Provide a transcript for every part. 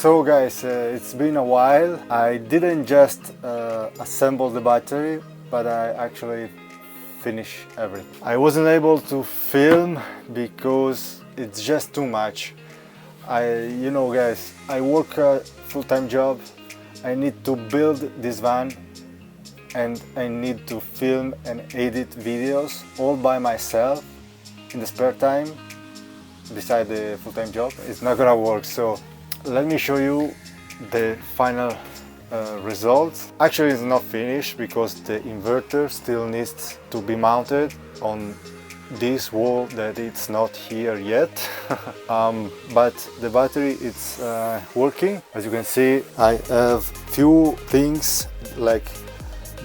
So guys, it's been a while. I didn't just assemble the battery, but I actually finished everything. I wasn't able to film because it's just too much. You know guys, I work a full-time job. I need to build this van and I need to film and edit videos all by myself in the spare time beside the full-time job. It's not gonna work, so let me show you the final results. Actually, it's not finished because the inverter still needs to be mounted on this wall that it's not here yet. But the battery it's working. As you can see, I have few things like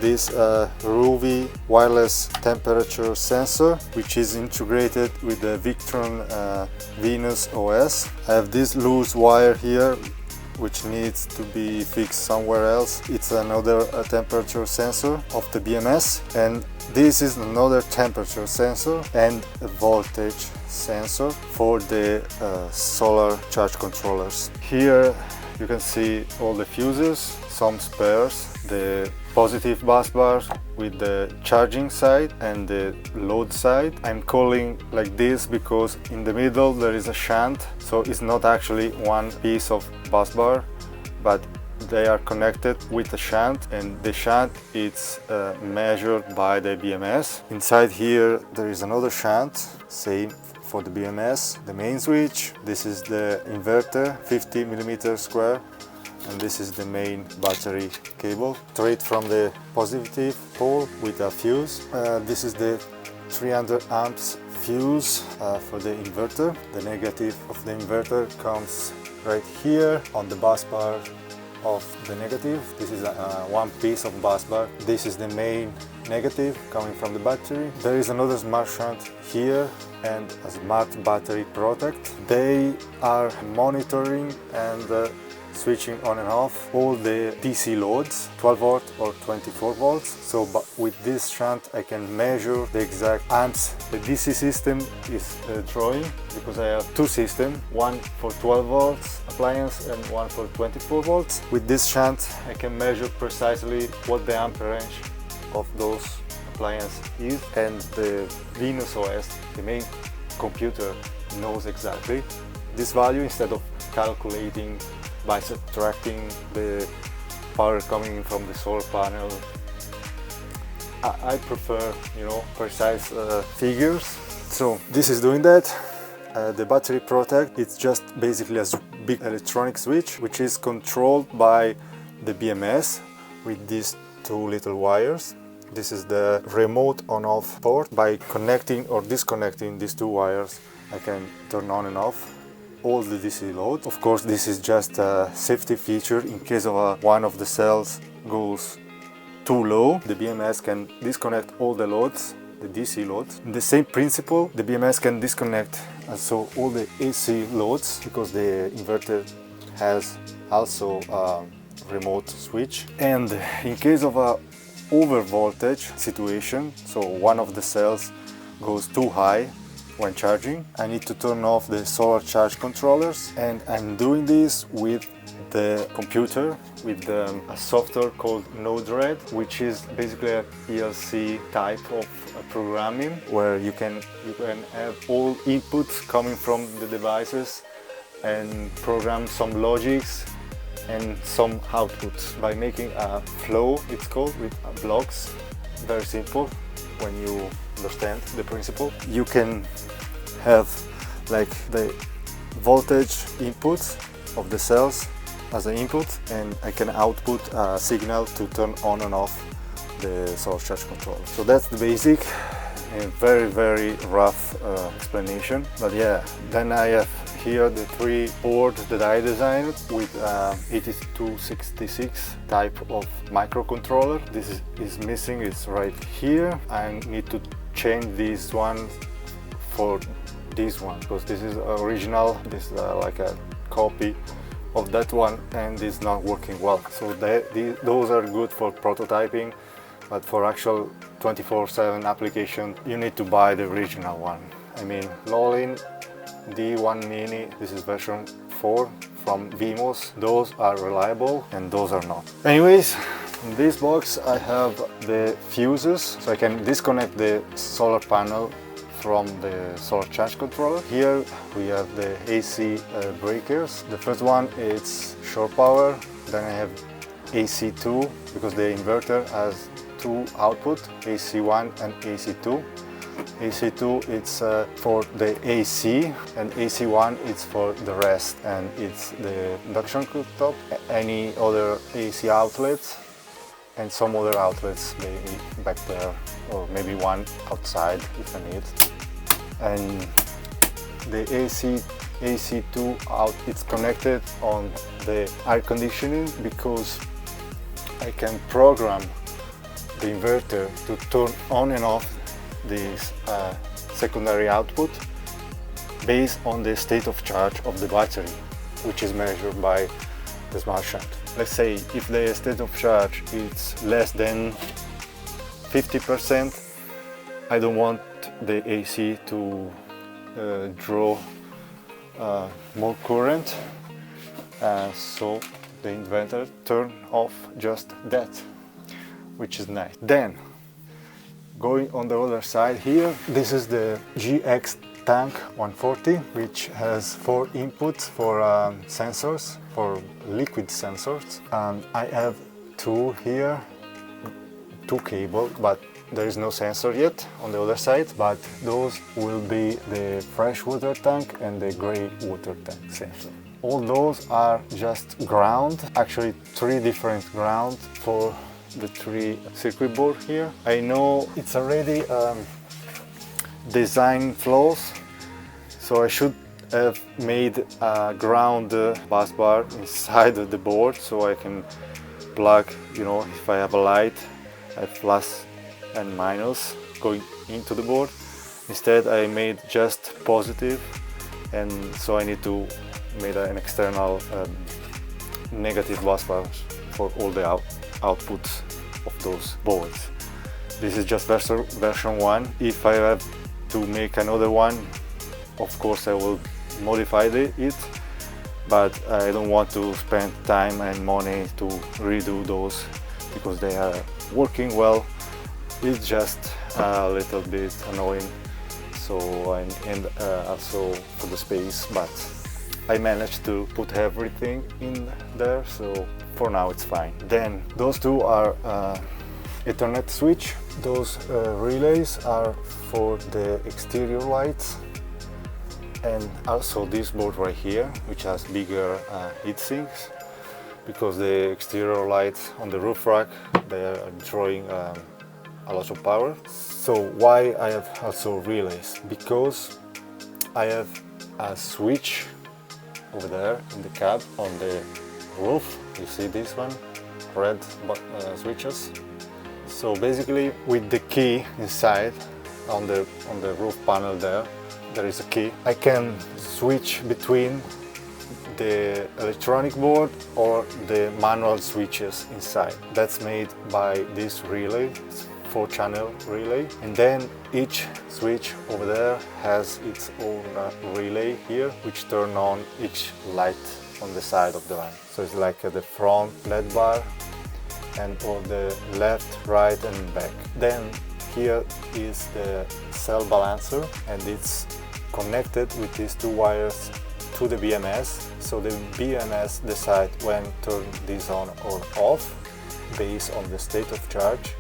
this Ruby wireless temperature sensor, which is integrated with the Victron Venus OS. I have this loose wire here which needs to be fixed somewhere else. It's another temperature sensor of the BMS, and this is another temperature sensor and a voltage sensor for the solar charge controllers. Here you can see all the fuses, some spares, the positive bus bars with the charging side and the load side. I'm calling like this because in the middle there is a shunt, so it's not actually one piece of bus bar, but they are connected with a shunt, and the shunt is measured by the BMS. Inside here there is another shunt, same for the BMS, the main switch. This is the inverter, 50 millimeter square, and this is the main battery cable, straight from the positive pole with a fuse. This is the 300 amps fuse for the inverter. The negative of the inverter comes right here on the bus bar of the negative. This is one piece of bus bar. This is the main negative coming from the battery. There is another smart shunt here and a smart battery protect. They are monitoring and switching on and off all the DC loads, 12 volt or 24 volts. So with this shunt I can measure the exact amps the DC system is drawing, because I have two systems, one for 12 volts appliance and one for 24 volts. With this shunt I can measure precisely what the amp range of those appliances is, and the Venus OS, the main computer, knows exactly this value instead of calculating by subtracting the power coming in from the solar panel. I prefer, you know, precise figures. So this is doing that. The battery protect, it's just basically a big electronic switch which is controlled by the BMS with these two little wires. This is the remote on-off port. By connecting or disconnecting these two wires, I can turn on and off all the DC load. Of course, this is just a safety feature in case of one of the cells goes too low. The BMS can disconnect all the loads, the DC loads. In the same principle, the BMS can disconnect also all the AC loads, because the inverter has also a remote switch. And in case of a over voltage situation, so one of the cells goes too high when charging, I need to turn off the solar charge controllers, and I'm doing this with the computer, with a software called Node-RED, which is basically a PLC type of programming where you can have all inputs coming from the devices and program some logics and some outputs by making a flow, it's called, with blocks. Very simple when you understand the principle. You can have like the voltage input of the cells as an input, and I can output a signal to turn on and off the solar charge controller. So that's the basic and very rough explanation. But yeah, then I have here the three boards that I designed with 8266 type of microcontroller. This is missing, it's right here. I need to change this one for this one, because this is original, this is like a copy of that one, and it's not working well. So those are good for prototyping, but for actual 24/7 application you need to buy the original one. I mean, Lolin D1 Mini, this is version 4 from Vimos. Those are reliable and those are not. Anyways, in this box I have the fuses, so I can disconnect the solar panel from the solar charge controller. Here we have the AC breakers. The first one is shore power, then I have AC2 because the inverter has two output, AC1 and AC2. AC2 it's for the AC and AC1 it's for the rest, and it's the induction cooktop, any other AC outlets and some other outlets maybe back there, or maybe one outside if I need. And the AC2 out, it's connected on the air conditioning because I can program the inverter to turn on and off this secondary output based on the state of charge of the battery, which is measured by the smart shunt. Let's say if the state of charge is less than 50%, I don't want the AC to draw more current, so the inverter turn off just that, which is nice. Then going on the other side here, this is the GX Tank 140, which has 4 inputs for sensors, for liquid sensors. I have 2 here, 2 cables, but there is no sensor yet on the other side, but those will be the fresh water tank and the gray water tank sensor. All those are just ground, actually 3 different ground for the 3 circuit board here. I know it's already design flaws, so I should have made a ground bus bar inside of the board so I can plug, you know, if I have a light, I have plus and minus going into the board. Instead I made just positive, and so I need to make an external negative bus bars for all the outputs of those boards. This is just version 1. If I have to make another one, of course I will modify it, but I don't want to spend time and money to redo those because they are working well. It's just a little bit annoying, so and also for the space, but I managed to put everything in there, so for now it's fine. Then those 2 are Ethernet switch. Those relays are for the exterior lights, and also this board right here, which has bigger heat sinks, because the exterior lights on the roof rack, they are drawing a lot of power. So why I have also relays? Because I have a switch over there in the cab on the roof. You see this one, red switches. So basically with the key inside on the roof panel there is a key. I can switch between the electronic board or the manual switches inside. That's made by this relay. 4-channel relay, and then each switch over there has its own relay here, which turn on each light on the side of the van. So it's like the front LED bar and all the left, right and back. Then here is the cell balancer, and it's connected with these 2 wires to the BMS. So the BMS decide when turn this on or off based on the state of charge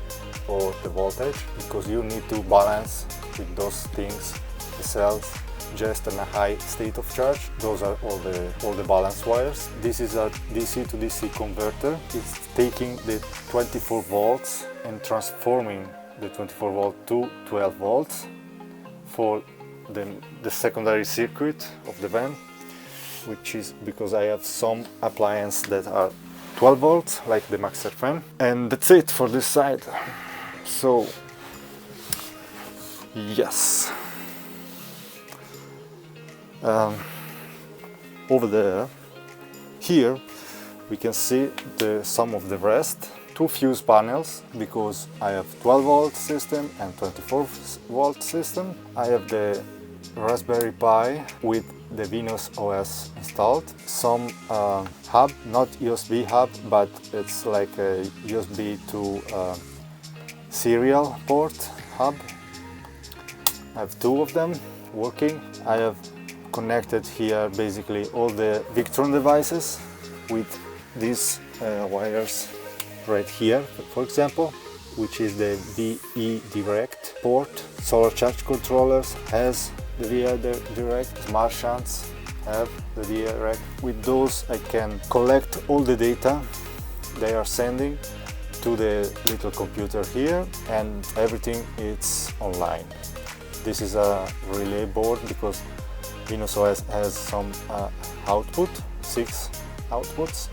or the voltage, because you need to balance with those things the cells just in a high state of charge. Those are all the balance wires. This is a DC to DC converter. It's taking the 24 volts and transforming the 24 volt to 12 volts for the secondary circuit of the van, which is because I have some appliances that are 12 volts like the Maxer fan. And that's it for this side. So yes, over there, here we can see some of the rest. 2 fuse panels, because I have 12 volt system and 24 volt system. I have the Raspberry Pi with the Venus OS installed, some hub, not USB hub, but it's like a USB to serial port hub. I have two of them working. I have connected here basically all the Victron devices with these wires right here, for example, which is the VE Direct port. Solar charge controllers has the VE Direct, Martians have the VE Direct. With those I can collect all the data they are sending to the little computer here, and everything is online. This is a relay board because Venus OS has some output, 6 outputs,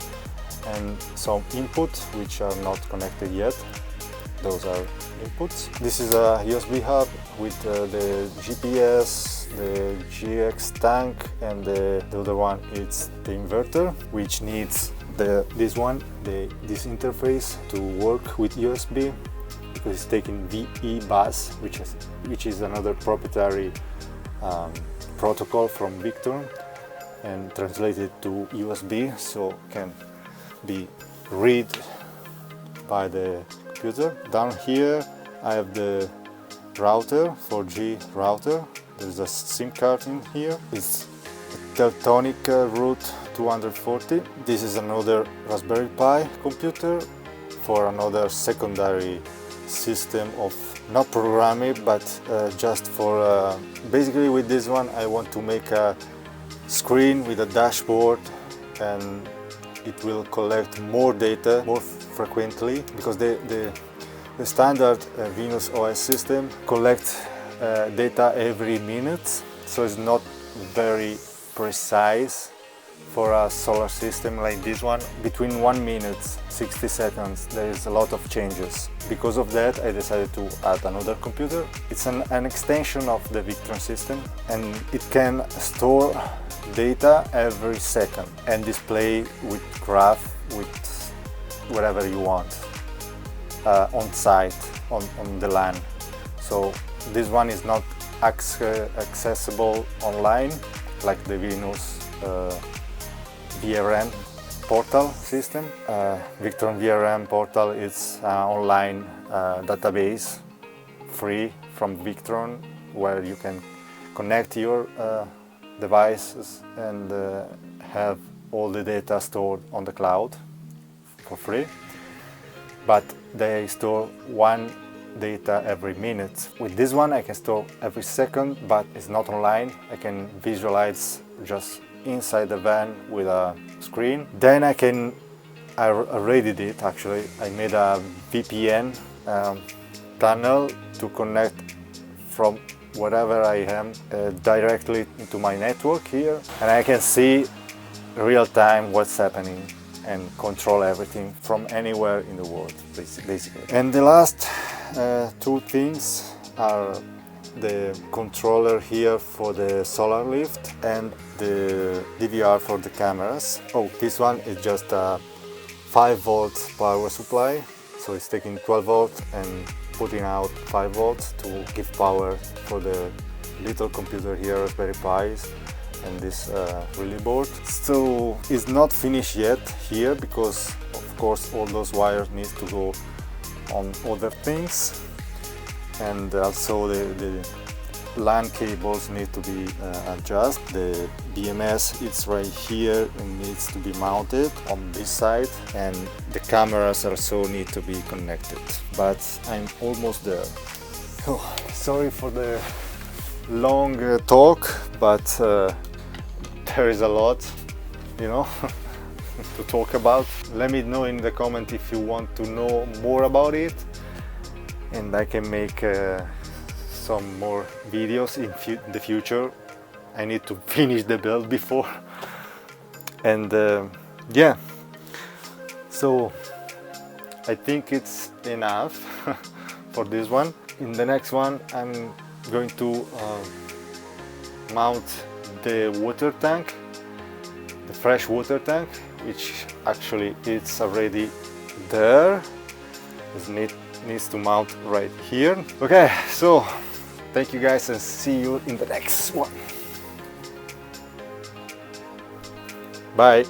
and some input which are not connected yet. Those are inputs. This is a USB hub with the GPS, the GX tank, and the other one is the inverter, which needs this this interface to work with USB, because it's taking VE bus, which is another proprietary protocol from Victron, and translated to USB, so can be read by the computer. Down here I have the router, 4G router. There's a SIM card in here. It's a Teltonic Route 240. This is another Raspberry Pi computer for another secondary system of not programming, but just for basically with this one I want to make a screen with a dashboard, and it will collect more data more frequently, because the standard Venus OS system collects data every minute, so it's not very precise for a solar system like this one. Between 1 minute 60 seconds there is a lot of changes. Because of that I decided to add another computer. It's an extension of the Victron system, and it can store data every second and display with graph with whatever you want on site, on the LAN. So this one is not accessible online like the Venus VRM portal system. Victron VRM portal is an online database free from Victron, where you can connect your devices and have all the data stored on the cloud for free, but they store one data every minute. With this one I can store every second, but it's not online. I can visualize just inside the van with a screen. Then I already did actually. I made a VPN tunnel to connect from wherever I am directly into my network here, and I can see real time what's happening and control everything from anywhere in the world, basically. And the last two things are the controller here for the solar lift and the DVR for the cameras. Oh, this one is just a 5-volt power supply, so it's taking 12 volts and putting out 5 volts to give power for the little computer here, Raspberry Pis, and this relay board. So it's not finished yet here, because of course all those wires need to go on other things, and also the LAN cables need to be adjusted. The BMS is right here and needs to be mounted on this side, and the cameras also need to be connected, but I'm almost there. Oh, sorry for the long talk, but there is a lot, you know, to talk about. Let me know in the comment if you want to know more about it, and I can make some more videos in the future. I need to finish the build before, and yeah, so I think it's enough for this one. In the next one I'm going to mount the water tank, the fresh water tank, which actually it's already there. It needs to mount right here. Okay, so thank you guys, and see you in the next one. Bye.